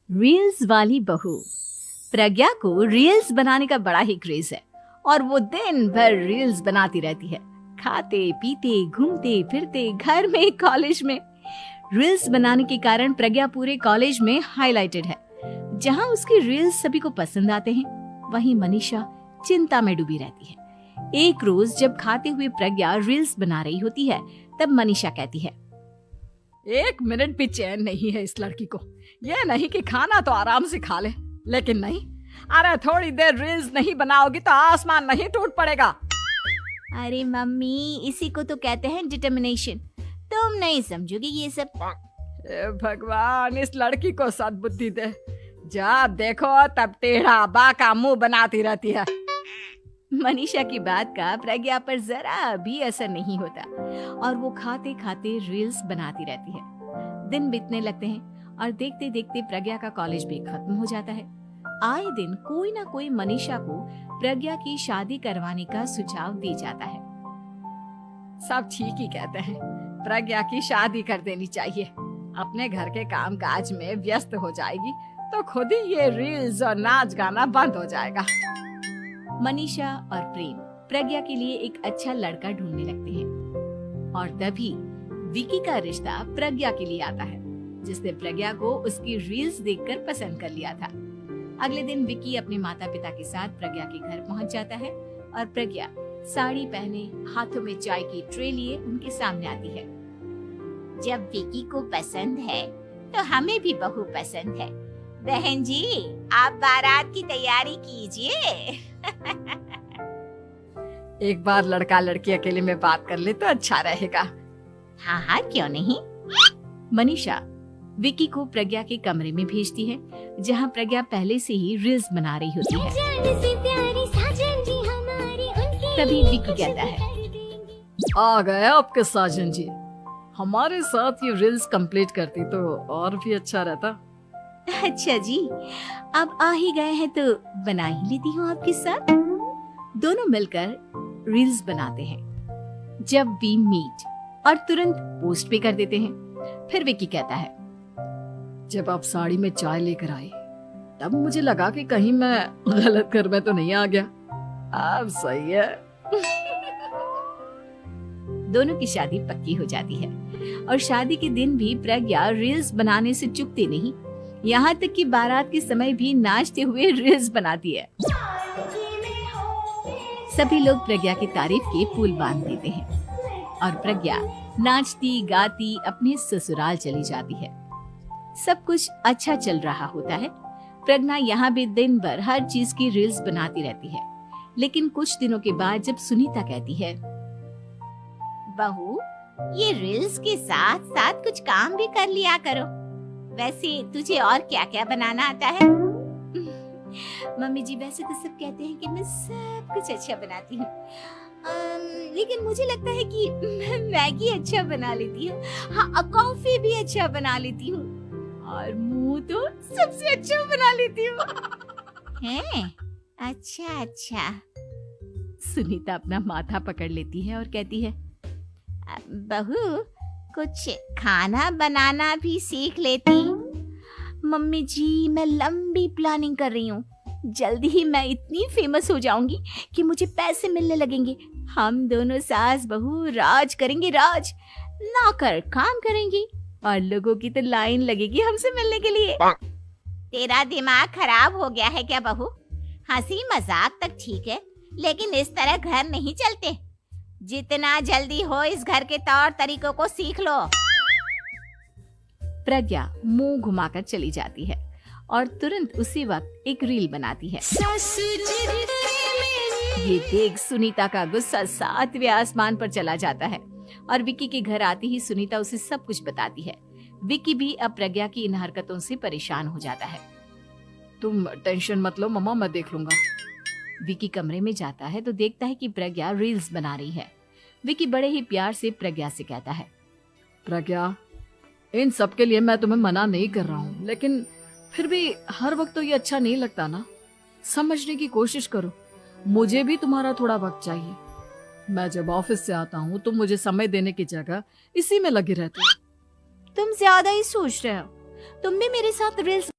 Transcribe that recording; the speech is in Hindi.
रील्स वाली बहू। प्रज्ञा को रील्स बनाने का बड़ा ही क्रेज है और वो दिन भर रील्स बनाती रहती है। खाते पीते घूमते फिरते घर में कॉलेज में रील्स बनाने के कारण प्रज्ञा पूरे कॉलेज में हाईलाइटेड है। जहां उसकी रील्स सभी को पसंद आते हैं, वहीं मनीषा चिंता में डूबी रहती है। एक रोज जब खाते हुए प्रज्ञा रील्स बना रही होती है, तब मनीषा कहती है, एक मिनट भी चैन नहीं है इस लड़की को। ये नहीं कि खाना तो आराम से खा ले, लेकिन नहीं, अरे थोड़ी देर रील्स नहीं बनाओगी तो आसमान नहीं टूट पड़ेगा। अरे मम्मी, इसी को तो कहते हैं डिटर्मिनेशन। तुम नहीं समझोगी ये सब। ए भगवान, इस लड़की को सद्बुद्धि दे। जब देखो तब टेढ़ा बाका मुंह बनाती रहती है। मनीषा की बात का प्रज्ञा पर जरा भी असर नहीं होता और वो खाते खाते रील्स बनाती रहती है। दिन बीतने लगते हैं और देखते देखते प्रज्ञा का कॉलेज भी खत्म हो जाता है। आए दिन कोई ना कोई मनीषा को प्रज्ञा की शादी करवाने का सुझाव दे जाता है। सब ठीक ही कहते हैं, प्रज्ञा की शादी कर देनी चाहिए। अपने घर के काम काज में व्यस्त हो जाएगी तो खुद ही ये रील्स और नाच गाना बंद हो जाएगा। मनीषा और प्रेम प्रज्ञा के लिए एक अच्छा लड़का ढूंढने लगते हैं और तभी विकी का रिश्ता प्रज्ञा के लिए आता है, जिसने प्रज्ञा को उसकी रील्स देखकर पसंद कर लिया था। अगले दिन विकी अपने माता पिता के साथ प्रज्ञा के घर पहुंच जाता है और प्रज्ञा साड़ी पहने हाथों में चाय की ट्रे लिए उनके सामने आती है। जब विकी को पसंद है तो हमें भी बहू पसंद है। बहन जी, आप बारात की तैयारी कीजिए। एक बार लड़का लड़की अकेले में बात कर ले तो अच्छा रहेगा। हाँ हाँ, क्यों नहीं। मनीषा विकी को प्रज्ञा के कमरे में भेजती है, जहां प्रज्ञा पहले से ही रील्स बना रही होती है। तभी विकी कहता है, आ गए आपके साजन जी। हमारे साथ ये रील्स कंप्लीट करती तो और भी अच्छा रहता। अच्छा जी, अब आ ही गए हैं तो बना ही लेती हूँ आपके साथ। दोनों मिलकर रील्स बनाते हैं। जब वी मीट और तुरंत पोस्ट भी कर देते हैं। फिर विकी कहता है, जब आप साड़ी में चाय लेकर आई तब मुझे लगा कि कहीं मैं गलत घर में तो नहीं आ गया। अब सही है। दोनों की शादी पक्की हो जाती है और शादी के दिन भी प्रज्ञा रील्स बनाने से चूकती नहीं। यहाँ तक कि बारात के समय भी नाचते हुए रील्स बनाती है। सभी लोग प्रज्ञा की तारीफ के पुल बांध देते हैं और प्रज्ञा नाचती गाती अपने ससुराल चली जाती है। सब कुछ अच्छा चल रहा होता है। प्रज्ञा यहाँ भी दिन भर हर चीज की रील्स बनाती रहती है। लेकिन कुछ दिनों के बाद जब सुनीता कहती है, बहू, ये रील्स के साथ साथ कुछ काम भी कर लिया करो। वैसे तुझे और क्या क्या बनाना आता है? मम्मी जी, वैसे तो सब कहते हैं कि मैं सब कुछ अच्छा बनाती हूँ, लेकिन मुझे लगता है कि मैं मैगी अच्छा बना लेती हूँ। हाँ, कॉफी भी अच्छा बना लेती हूँ और मुंह तो सबसे अच्छा बना लेती हूँ। हैं? अच्छा अच्छा। सुनीता अपना माथा पकड़ लेती है और कहती है, बहू, कुछ खाना बनाना भी सीख लेती। मम्मी जी, मैं लंबी प्लानिंग कर रही हूँ। जल्दी ही मैं इतनी फेमस हो जाऊंगी कि मुझे पैसे मिलने लगेंगे। हम दोनों सास बहू राज करेंगे, राज। नौकर काम करेंगी और लोगों की तो लाइन लगेगी हमसे मिलने के लिए। तेरा दिमाग खराब हो गया है क्या बहू? हंसी मजाक तक ठीक है, लेकिन इस तरह घर नहीं चलते। जितना जल्दी हो इस घर के तौर तरीकों को सीख लो। प्रज्ञा मुंह घुमाकर चली जाती है और तुरंत उसी वक्त एक रील बनाती है। ये देख सुनीता का गुस्सा 7वें आसमान पर चला जाता है और विकी के घर आती ही सुनीता उसे सब कुछ बताती है। विकी भी अब प्रज्ञा की इन हरकतों से परेशान हो जाता है। तुम टेंशन मत लो मम्मा, मैं देख लूंगा। विकी कमरे में जाता है तो देखता है कि प्रज्ञा रील्स बना रही है। विकी बड़े ही प्यार से प्रज्ञा से कहता है, प्रज्ञा, इन सब के लिए मैं तुम्हें मना नहीं कर रहा हूँ, लेकिन फिर भी हर वक्त तो ये अच्छा नहीं लगता ना। समझने की कोशिश करो, मुझे भी तुम्हारा थोड़ा वक्त चाहिए। मैं जब ऑफिस से आता हूँ तो मुझे समय देने की जगह इसी में लगे रहते हो। तुम ज्यादा ही सोच रहे हो। तुम भी मेरे साथ रील्स